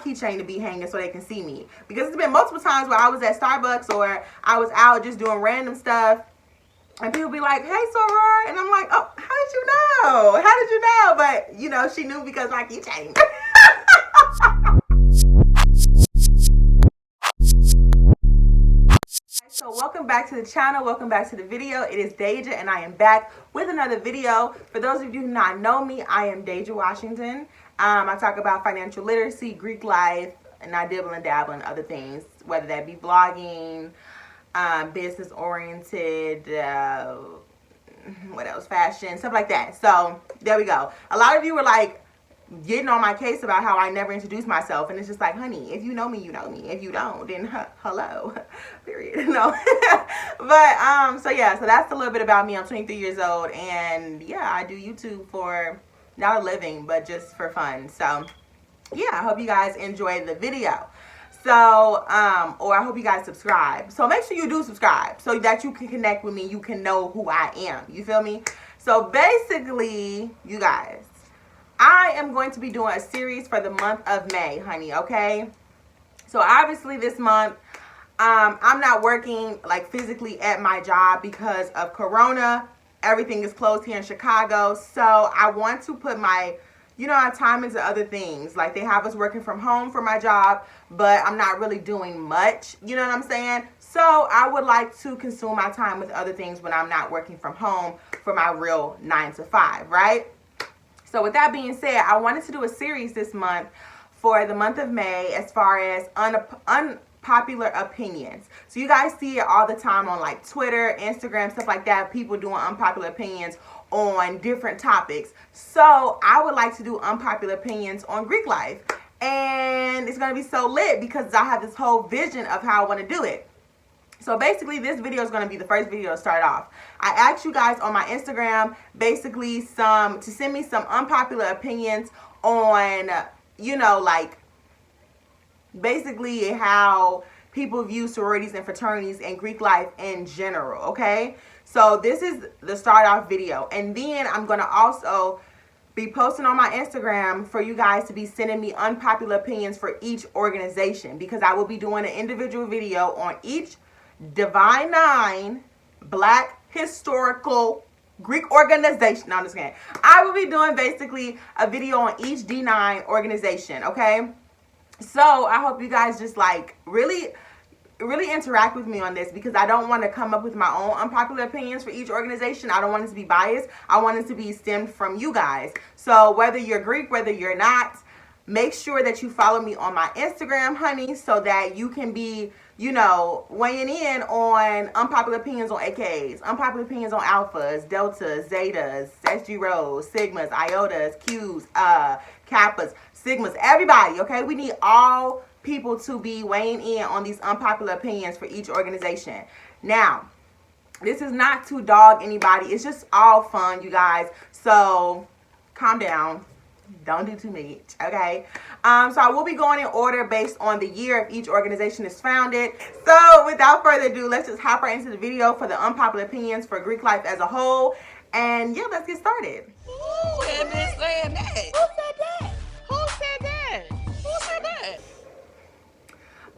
keychain to be hanging so they can see me. Because it's been multiple times where I was at Starbucks or I was out just doing random stuff, and people be like, hey, Soror. And I'm like, oh, how did you know? How did you know? But, you know, she knew because my keychain. So welcome back to the channel. Welcome back to the video. It is Deja, and I am back with another video. For those of you who do not know me, I am DejaWashingtonn. I talk about financial literacy, Greek life, and I dibble and dabble in other things, whether that be vlogging, business oriented, what else, fashion, stuff like that. So there we go. A lot of you were like getting on my case about how I never introduced myself, and it's just like, honey, if you know me, you know me. If you don't, then hello. Period. No. But so yeah, so that's a little bit about me. I'm 23 years old, and yeah, I do YouTube for not a living, but just for fun. So yeah, I hope you guys enjoy the video. So, or I hope you guys subscribe. So make sure you do subscribe so that you can connect with me. You can know who I am. You feel me? So basically, you guys, I am going to be doing a series for the month of May, honey, okay? So obviously this month, I'm not working like physically at my job because of Corona. Everything is closed here in Chicago. So I want to put my, you know, our time into other things. Like, they have us working from home for my job, but I'm not really doing much. You know what I'm saying? So I would like to consume my time with other things when I'm not working from home for my real 9 to 5, right? So with that being said, I wanted to do a series this month for the month of May as far as unpopular opinions. So you guys see it all the time on like Twitter, Instagram, stuff like that. People doing unpopular opinions on different topics. So I would like to do unpopular opinions on Greek life. And it's going to be so lit because I have this whole vision of how I want to do it. So basically, this video is going to be the first video to start off. I asked you guys on my Instagram basically to send me some unpopular opinions on, you know, like basically how people view sororities and fraternities and Greek life in general, okay? So this is the start off video. And then I'm going to also be posting on my Instagram for you guys to be sending me unpopular opinions for each organization, because I will be doing an individual video on each Divine 9 Black historical Greek organization. No, I'm just kidding. I will be doing basically a video on each D9 organization, okay? So I hope you guys just like really interact with me on this, because I don't want to come up with my own unpopular opinions for each organization. I don't want it to be biased. I want it to be stemmed from you guys. So whether you're Greek, whether you're not, make sure that you follow me on my Instagram, honey, so that you can be, you know, weighing in on unpopular opinions on AKs, unpopular opinions on alphas, deltas, zetas, SG rows, sigmas, iotas, Qs, kappas, sigmas, everybody, okay? We need all people to be weighing in on these unpopular opinions for each organization. Now, this is not to dog anybody. It's just all fun, you guys. So calm down. Don't do too much, okay? So I will be going in order based on the year of each organization is founded. So without further ado, let's just hop right into the video for the unpopular opinions for Greek life as a whole. And yeah, let's get started. Who had been saying that? Who said that? Who said that? Who said that?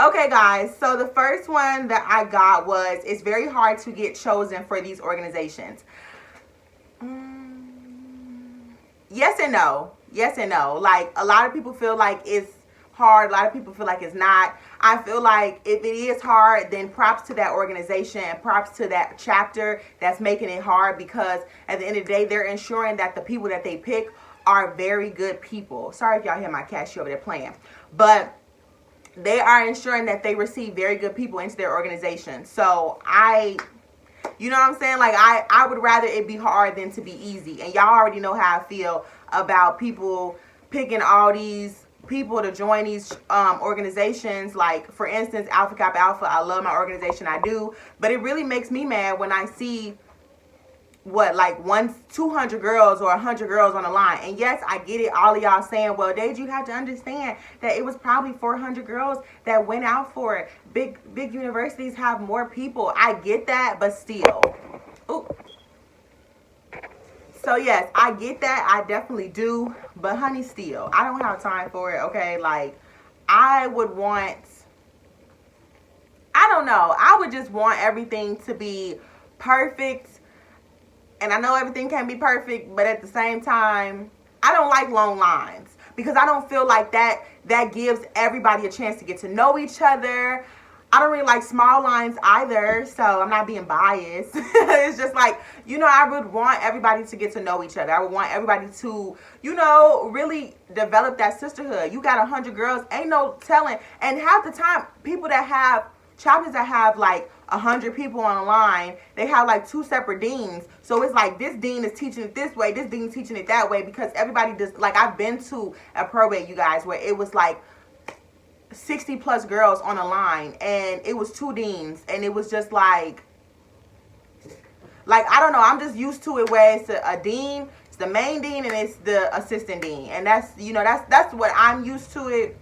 Okay, guys, so the first one that I got was, it's very hard to get chosen for these organizations. Yes and no. Yes and no. Like, a lot of people feel like it's hard. A lot of people feel like it's not. I feel like if it is hard, then props to that organization and props to that chapter that's making it hard, because at the end of the day, they're ensuring that the people that they pick are very good people. Sorry if y'all hear my cat, she over there playing. But they are ensuring that they receive very good people into their organization. So you know what I'm saying? Like, I would rather it be hard than to be easy. And y'all already know how I feel about people picking all these people to join these organizations. Like, for instance, Alpha Kappa Alpha. I love my organization, I do. But it really makes me mad when I see what, like 200 girls or 100 girls on the line. And yes, I get it, all of y'all saying, well, Deja, you have to understand that it was probably 400 girls that went out for it. Big universities have more people. I get that, but still. Ooh. So yes, I get that, I definitely do, but honey, still, I don't have time for it, okay? Like, I would want, I don't know, I would just want everything to be perfect. And I know everything can't be perfect, but at the same time, I don't like long lines because I don't feel like that gives everybody a chance to get to know each other. I don't really like small lines either, so I'm not being biased. It's just like, you know, I would want everybody to get to know each other. I would want everybody to, you know, really develop that sisterhood. You got 100 girls, ain't no telling. And half the time, people that have chapters that have like 100 people on a line, they have like 2 separate deans. So it's like this dean is teaching it this way, this dean is teaching it that way, because everybody does. Like, I've been to a probate, you guys, where it was like 60 plus girls on a line, and it was 2 deans, and it was just like I don't know, I'm just used to it where it's a dean, it's the main dean, and it's the assistant dean, and that's, you know, that's what I'm used to it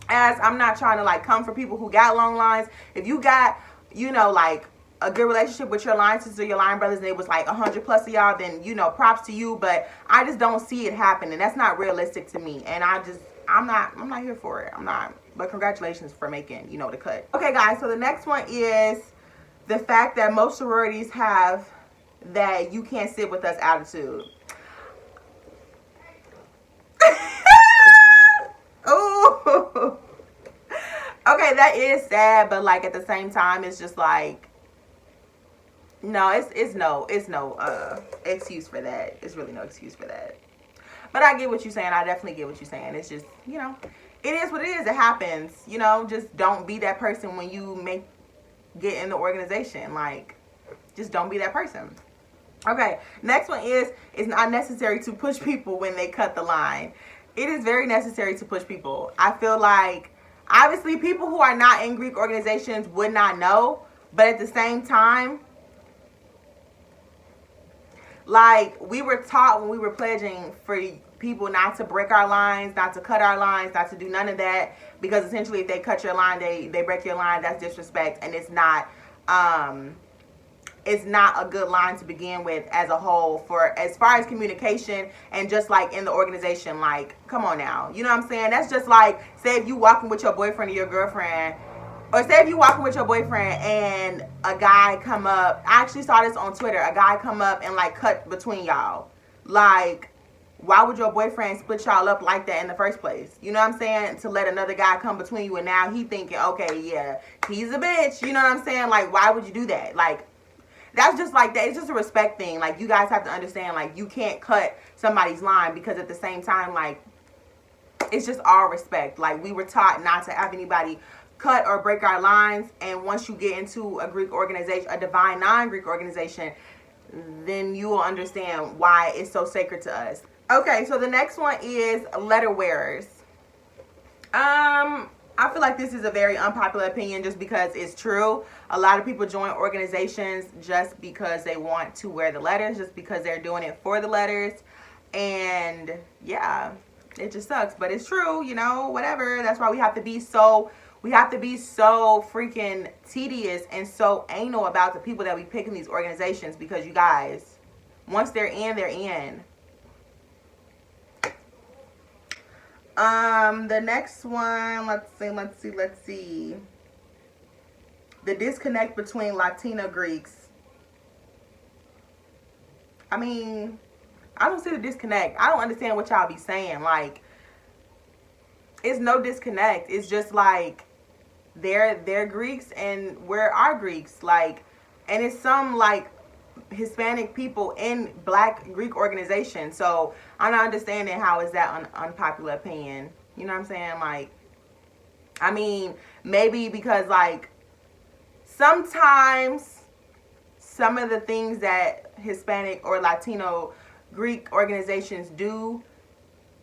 as. I'm not trying to like come for people who got long lines. If you got, you know, like a good relationship with your line sisters or your line brothers, and it was like 100 plus of y'all, then, you know, props to you. But I just don't see it happening. That's not realistic to me, and I'm not here for it. I'm not. But congratulations for making, you know, the cut. Okay, guys, so the next one is the fact that most sororities have that you can't sit with us attitude. Ooh. Okay, that is sad, but like at the same time, it's just like, no, it's no excuse for that. It's really no excuse for that. But I get what you're saying. I definitely get what you're saying. It's just, you know, it is what it is. It happens. You know, just don't be that person when you get in the organization. Like, just don't be that person. Okay, next one is, it's not necessary to push people when they cut the line. It is very necessary to push people. I feel like, obviously, people who are not in Greek organizations would not know. But at the same time, like, we were taught when we were pledging for people not to break our lines, not to cut our lines, not to do none of that, because essentially if they cut your line, they break your line. That's disrespect, and it's not a good line to begin with as a whole, for as far as communication and just like in the organization. Like, come on now, you know what I'm saying? That's just like, say if you walking with your boyfriend or your girlfriend, or say if you walking with your boyfriend and a guy come up. I actually saw this on Twitter. A guy come up and like cut between y'all. Like, why would your boyfriend split y'all up like that in the first place? You know what I'm saying? To let another guy come between you, and now he thinking, okay, yeah, he's a bitch. You know what I'm saying? Like, why would you do that? Like, that's just like that. It's just a respect thing. Like, you guys have to understand, like, you can't cut somebody's line, because at the same time, like, it's just all respect. Like, we were taught not to have anybody cut or break our lines, and once you get into a Greek organization, a divine non-Greek organization, then you will understand why it's so sacred to us. Okay, so the next one is letter wearers. I feel like this is a very unpopular opinion, just because it's true. A lot of people join organizations just because they want to wear the letters, just because they're doing it for the letters. And yeah, it just sucks, but it's true, you know, whatever. That's why we have to be so freaking tedious and so anal about the people that we pick in these organizations, because you guys, once they're in, they're in. The next one, let's see. The disconnect between Latino Greeks. I mean, I don't see the disconnect. I don't understand what y'all be saying. Like, it's no disconnect. It's just like, they're Greeks and we're our Greeks. Like, and it's some like Hispanic people in Black Greek organizations. So I'm not understanding how is that an unpopular opinion. You know what I'm saying? Like, I mean, maybe because like sometimes some of the things that Hispanic or Latino Greek organizations do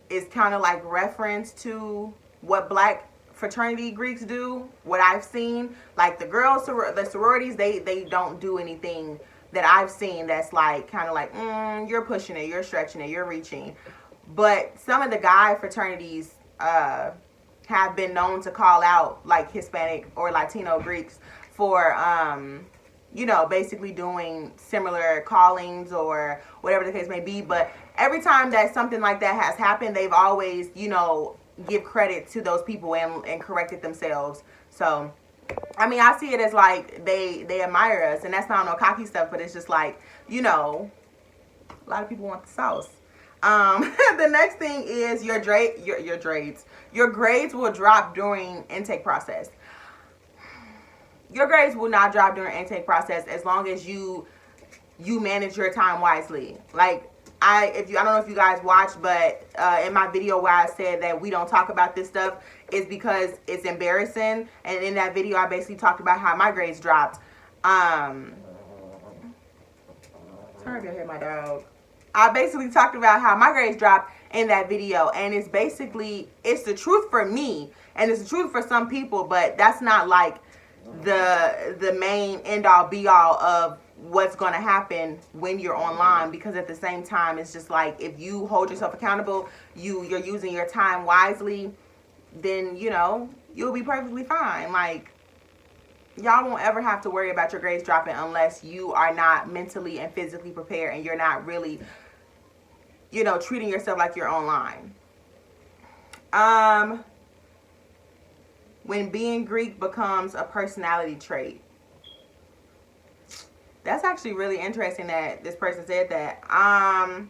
is kind of like reference to what Black fraternity Greeks do. What I've seen, like the girls, the sororities, they don't do anything that I've seen that's like kind of like, you're pushing it, you're stretching it, you're reaching. But some of the guy fraternities have been known to call out like Hispanic or Latino Greeks for you know, basically doing similar callings or whatever the case may be. But every time that something like that has happened, they've always, you know, give credit to those people and correct it themselves. So I mean, I see it as like they admire us, and that's not no cocky stuff, but it's just like, you know, a lot of people want the sauce. The next thing is your grades. Your grades will drop during intake process. Your grades will not drop during intake process as long as you manage your time wisely. Like I don't know if you guys watched, but in my video where I said that we don't talk about this stuff is because it's embarrassing. And in that video, I basically talked about how my grades dropped. Sorry if you hit my dog. I basically talked about how my grades dropped in that video, and it's the truth for me, and it's the truth for some people, but that's not like the main end all be all of what's going to happen when you're online, because at the same time it's just like, if you hold yourself accountable, you're using your time wisely, then you know you'll be perfectly fine. Like, y'all won't ever have to worry about your grades dropping unless you are not mentally and physically prepared, and you're not really, you know, treating yourself like you're online. When being Greek becomes a personality trait. That's actually really interesting that this person said that. I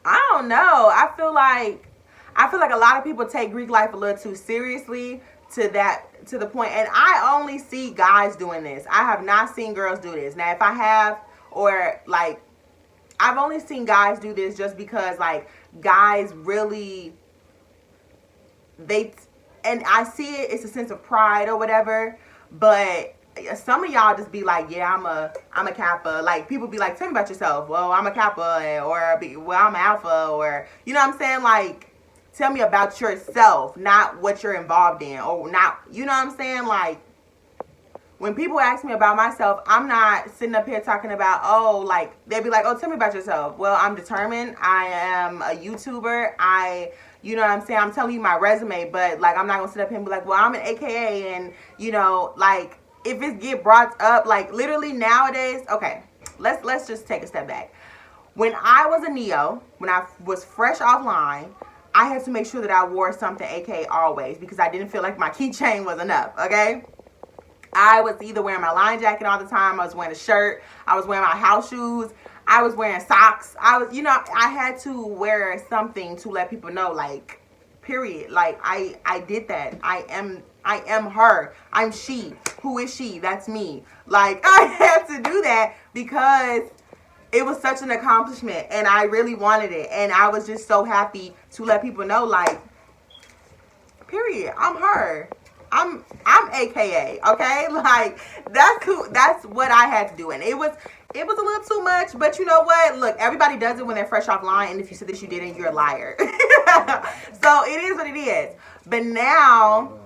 don't know. I feel like a lot of people take Greek life a little too seriously to the point, and I only see guys doing this. I have not seen girls do this. Now, if I have, or like, I've only seen guys do this just because like guys really, and I see it's a sense of pride or whatever, but some of y'all just be like, yeah, I'm a Kappa. Like, people be like, tell me about yourself. Well, I'm a Kappa, or well, I'm an Alpha, or, you know what I'm saying? Like, tell me about yourself, not what you're involved in, or not, you know what I'm saying? Like, when people ask me about myself, I'm not sitting up here talking about, oh, like, they'd be like, oh, tell me about yourself. Well, I'm determined. I am a YouTuber. You know what I'm saying? I'm telling you my resume, but like, I'm not gonna sit up here and be like, well, I'm an AKA, and you know, like, if it get brought up, like literally nowadays, okay, let's just take a step back. When I was a neo, when I was fresh offline, I had to make sure that I wore something AKA always, because I didn't feel like my keychain was enough, okay? I was either wearing my line jacket all the time, I was wearing a shirt, I was wearing my house shoes, I was wearing socks, you know, I had to wear something to let people know, like, period. Like, I did that. I am her. I'm she. Who is she? That's me. Like, I had to do that because it was such an accomplishment, and I really wanted it, and I was just so happy to let people know, like, period, I'm her. I'm AKA, okay? Like, that's who, that's what I had to do. And it was a little too much, but you know what? Look, everybody does it when they're fresh offline, and if you said that you didn't, you're a liar. So it is what it is. But now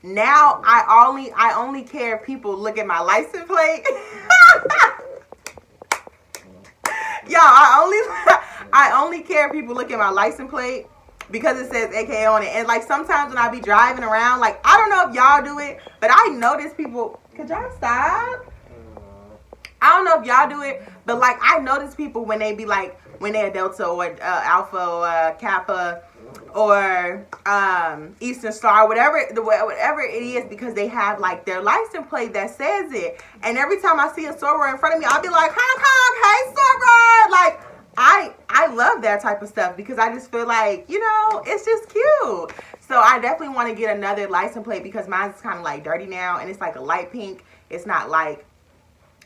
I only care if people look at my license plate. Y'all, I only care if people look at my license plate, because it says AKA on it. And like, sometimes when I be driving around, like, I don't know if y'all do it, but I notice people, could y'all stop? I don't know if y'all do it, but like, I notice people when they be like, when they're Delta or Alpha or Kappa or Eastern Star, whatever it is, because they have like their license plate that says it. And every time I see a soror in front of me, I'll be like, Hong Kong, hey soror. Like, I love that type of stuff, because I just feel like, you know, it's just cute. So I definitely want to get another license plate, because mine's kind of like dirty now, and it's like a light pink. It's not like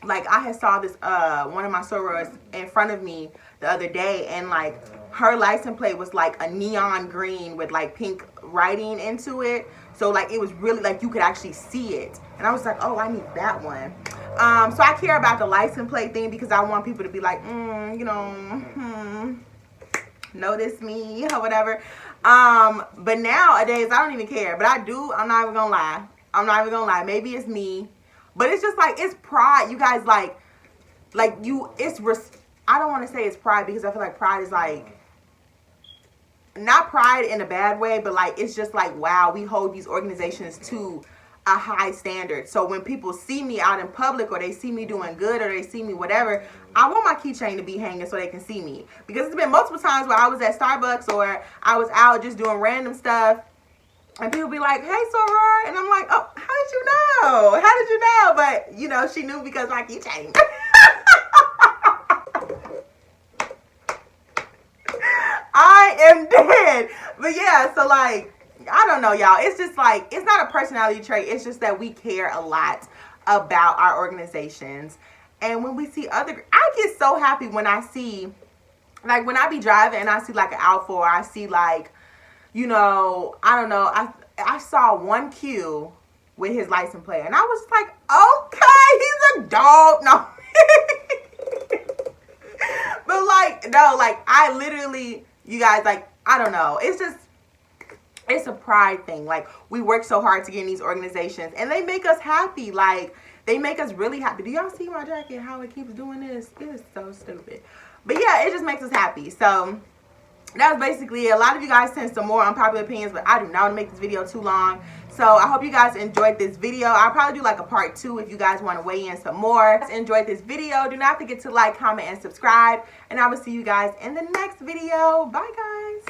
I had saw this one of my sorors in front of me the other day, and like her license plate was like a neon green with like pink writing into it. So like, it was really like, you could actually see it, and I was like, oh, I need that one. So I care about the license plate thing, because I want people to be like, you know, notice me or whatever. But nowadays I don't even care. But I do. I'm not even gonna lie. Maybe it's me, but it's just like, it's pride. You guys, like you. I don't want to say it's pride, because I feel like pride is like, not pride in a bad way, but like, it's just like, wow, we hold these organizations to a high standard. So when people see me out in public, or they see me doing good, or they see me whatever, I want my keychain to be hanging so they can see me. Because it's been multiple times where I was at Starbucks, or I was out just doing random stuff, and people be like, "Hey, Soror," and I'm like, "Oh, how did you know? How did you know?" But you know, she knew because my keychain. I am dead. But yeah, so like, I don't know, y'all. It's just like, it's not a personality trait. It's just that we care a lot about our organizations. And when we see other, I get so happy when I see, like when I be driving and I see like an Alpha, or I see like, you know, I don't know, I saw 1Q with his license plate, and I was like, okay, he's a dog. No. But like, no, like I literally, you guys, like, I don't know. It's just, it's a pride thing. Like, we work so hard to get in these organizations, and they make us happy. Like, they make us really happy. Do y'all see my jacket, how it keeps doing this? It is so stupid. But yeah, it just makes us happy. So that was basically it. A lot of you guys sent some more unpopular opinions, but I do not want to make this video too long. So I hope you guys enjoyed this video. I'll probably do like a part 2 if you guys want to weigh in some more. If you enjoyed this video, do not forget to like, comment, and subscribe. And I will see you guys in the next video. Bye, guys.